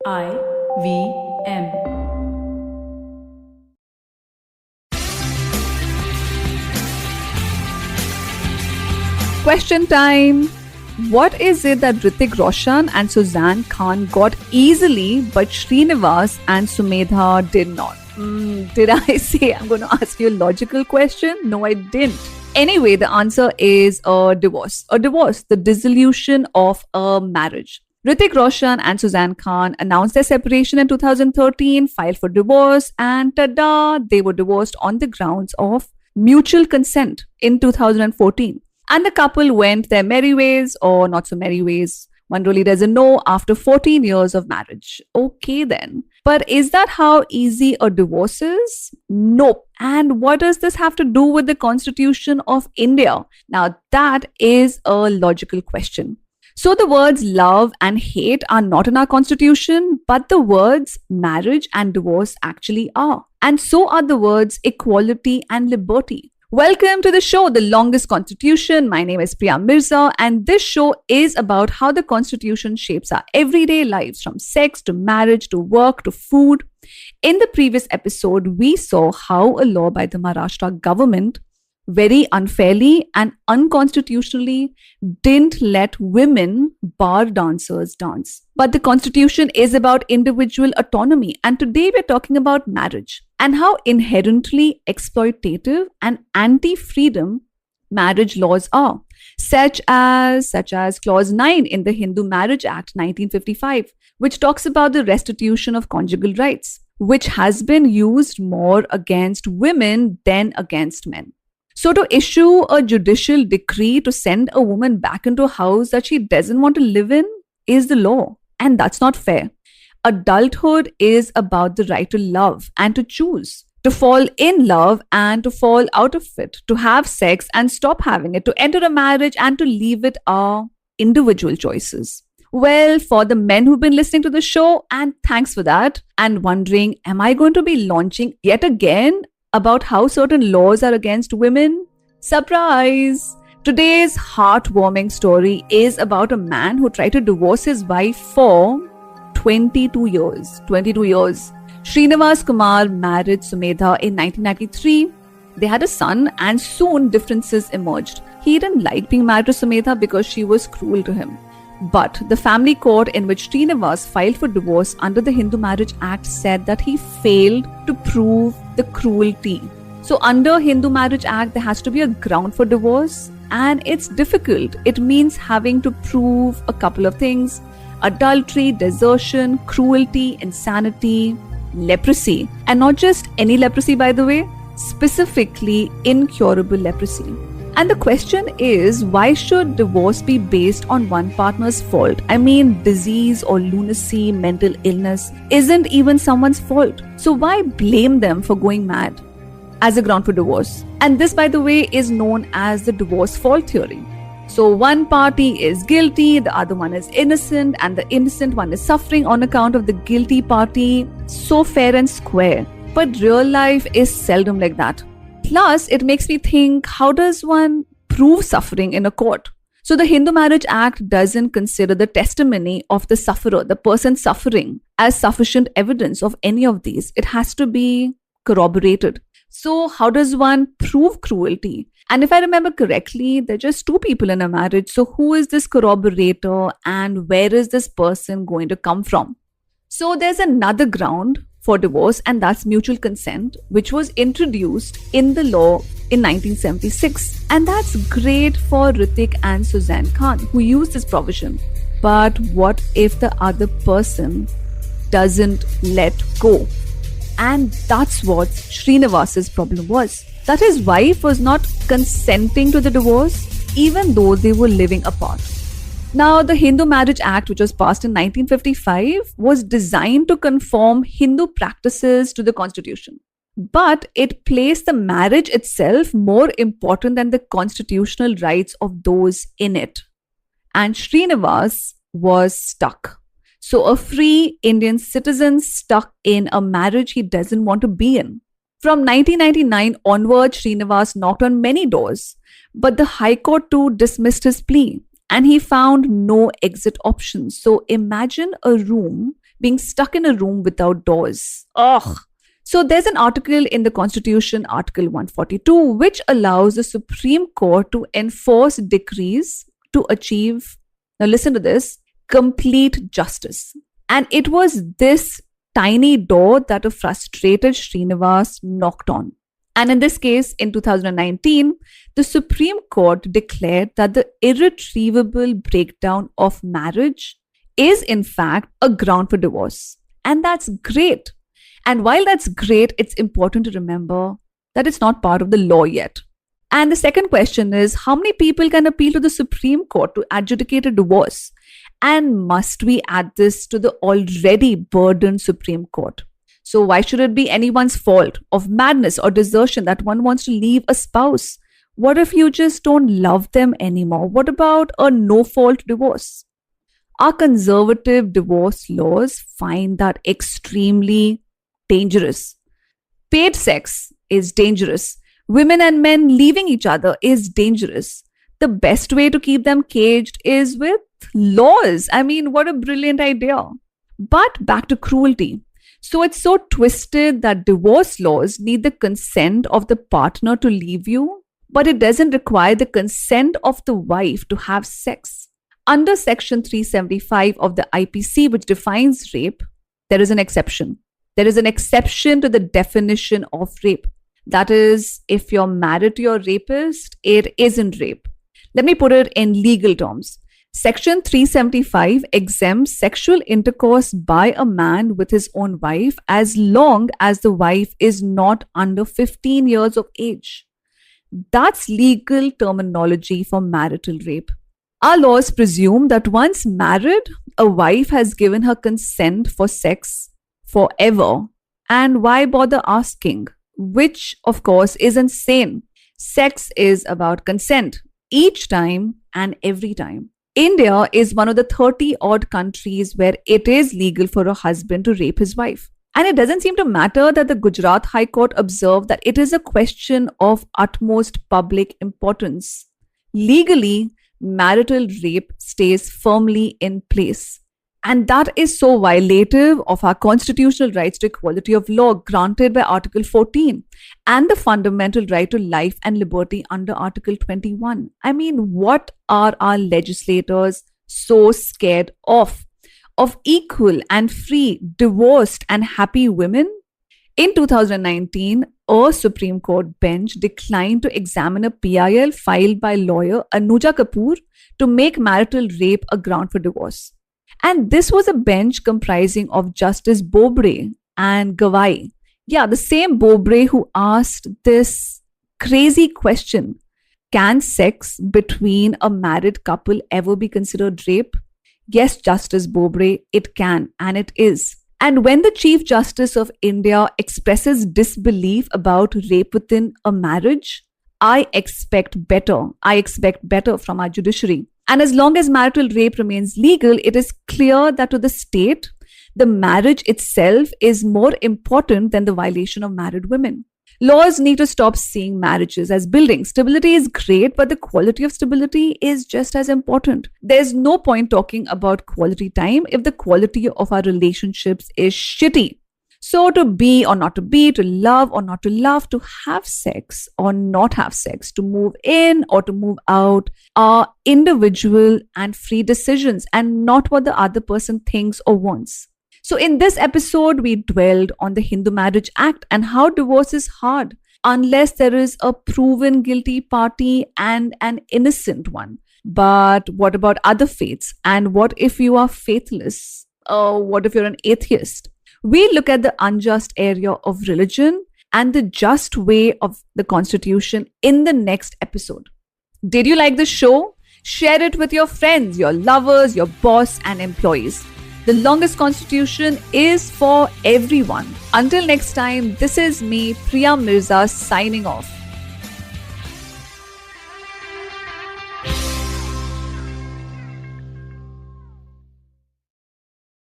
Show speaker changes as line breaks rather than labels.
I-V-M.
Question time. What is it that Hrithik Roshan and Suzanne Khan got easily, but Srinivas and Sumedha did not? Did I say I'm going to ask you a logical question? No, I didn't. Anyway, the answer is a divorce. A divorce, the dissolution of a marriage. Hrithik Roshan and Suzanne Khan announced their separation in 2013, filed for divorce, and tada, they were divorced on the grounds of mutual consent in 2014. And the couple went their merry ways, or not so merry ways. One really doesn't know after 14 years of marriage. Okay then. But is that how easy a divorce is? Nope. And what does this have to do with the Constitution of India? Now that is a logical question. So the words love and hate are not in our constitution, but the words marriage and divorce actually are. And so are the words equality and liberty. Welcome to the show, The Longest Constitution. My name is Priya Mirza, and this show is about how the Constitution shapes our everyday lives, from sex to marriage to work to food. In the previous episode, we saw how a law by the Maharashtra government very unfairly and unconstitutionally didn't let women bar dancers dance. But the Constitution is about individual autonomy, and today we're talking about marriage and how inherently exploitative and anti-freedom marriage laws are, such as Clause 9 in the Hindu Marriage Act 1955, which talks about the restitution of conjugal rights, which has been used more against women than against men. So to issue a judicial decree to send a woman back into a house that she doesn't want to live in is the law. And that's not fair. Adulthood is about the right to love and to choose, to fall in love and to fall out of it, to have sex and stop having it, to enter a marriage and to leave it are individual choices. Well, for the men who've been listening to the show, and thanks for that, and wondering, am I going to be launching yet again about how certain laws are against women? Surprise! Today's heartwarming story is about a man who tried to divorce his wife for 22 years. Srinivas Kumar married Sumedha in 1993. They had a son, and soon differences emerged. He didn't like being married to Sumedha because she was cruel to him. But the family court in which Srinivas filed for divorce under the Hindu Marriage Act said that he failed to prove the cruelty. So under Hindu Marriage Act, there has to be a ground for divorce, and it's difficult. It means having to prove a couple of things: adultery, desertion, cruelty, insanity, leprosy. And not just any leprosy, by the way, specifically incurable leprosy. And the question is, why should divorce be based on one partner's fault? I mean, disease or lunacy, mental illness isn't even someone's fault. So why blame them for going mad as a ground for divorce? And this, by the way, is known as the divorce fault theory. So one party is guilty, the other one is innocent, and the innocent one is suffering on account of the guilty party. So fair and square. But real life is seldom like that. Plus, it makes me think, how does one prove suffering in a court? So the Hindu Marriage Act doesn't consider the testimony of the sufferer, the person suffering, as sufficient evidence of any of these. It has to be corroborated. So how does one prove cruelty? And if I remember correctly, there are just two people in a marriage. So who is this corroborator, and where is this person going to come from? So there's another ground for divorce, and that's mutual consent, which was introduced in the law in 1976. And that's great for Hrithik and Suzanne Khan, who used this provision. But what if the other person doesn't let go? And that's what Srinivas's problem was. That his wife was not consenting to the divorce, even though they were living apart. Now, the Hindu Marriage Act, which was passed in 1955, was designed to conform Hindu practices to the Constitution. But it placed the marriage itself more important than the constitutional rights of those in it. And Srinivas was stuck. So a free Indian citizen stuck in a marriage he doesn't want to be in. From 1999 onward, Srinivas knocked on many doors, but the High Court too dismissed his plea. And he found no exit option. So imagine a room being stuck in a room without doors. Ugh. So there's an article in the Constitution, Article 142, which allows the Supreme Court to enforce decrees to achieve, now listen to this, complete justice. And it was this tiny door that a frustrated Srinivas knocked on. And in this case, in 2019, the Supreme Court declared that the irretrievable breakdown of marriage is in fact a ground for divorce. And that's great. And while that's great, it's important to remember that it's not part of the law yet. And the second question is, how many people can appeal to the Supreme Court to adjudicate a divorce? And must we add this to the already burdened Supreme Court? So why should it be anyone's fault of madness or desertion that one wants to leave a spouse? What if you just don't love them anymore? What about a no-fault divorce? Our conservative divorce laws find that extremely dangerous. Paid sex is dangerous. Women and men leaving each other is dangerous. The best way to keep them caged is with laws. I mean, what a brilliant idea. But back to cruelty. So it's so twisted that divorce laws need the consent of the partner to leave you, but it doesn't require the consent of the wife to have sex. Under Section 375 of the IPC, which defines rape, there is an exception. There is an exception to the definition of rape. That is, if you're married to your rapist, it isn't rape. Let me put it in legal terms. Section 375 exempts sexual intercourse by a man with his own wife as long as the wife is not under 15 years of age. That's legal terminology for marital rape. Our laws presume that once married, a wife has given her consent for sex forever. And why bother asking? Which, of course, is insane. Sex is about consent, each time and every time. India is one of the 30-odd countries where it is legal for a husband to rape his wife. And it doesn't seem to matter that the Gujarat High Court observed that it is a question of utmost public importance. Legally, marital rape stays firmly in place. And that is so violative of our constitutional rights to equality of law granted by Article 14 and the fundamental right to life and liberty under Article 21. I mean, what are our legislators so scared of? Of equal and free, divorced and happy women? In 2019, a Supreme Court bench declined to examine a PIL filed by lawyer Anuja Kapoor to make marital rape a ground for divorce. And this was a bench comprising of Justice Bobde and Gawai. Yeah, the same Bobde who asked this crazy question: can sex between a married couple ever be considered rape? Yes, Justice Bobde, it can, and it is. And when the Chief Justice of India expresses disbelief about rape within a marriage, I expect better. I expect better from our judiciary. And as long as marital rape remains legal, it is clear that to the state, the marriage itself is more important than the violation of married women. Laws need to stop seeing marriages as buildings. Stability is great, but the quality of stability is just as important. There's no point talking about quality time if the quality of our relationships is shitty. So to be or not to be, to love or not to love, to have sex or not have sex, to move in or to move out are individual and free decisions and not what the other person thinks or wants. So in this episode, we dwelled on the Hindu Marriage Act and how divorce is hard unless there is a proven guilty party and an innocent one. But what about other faiths? And what if you are faithless? What if you're an atheist? We look at the unjust area of religion and the just way of the Constitution in the next episode. Did you like the show? Share it with your friends, your lovers, your boss, and employees. The longest Constitution is for everyone. Until next time, this is me, Priya Mirza, signing off.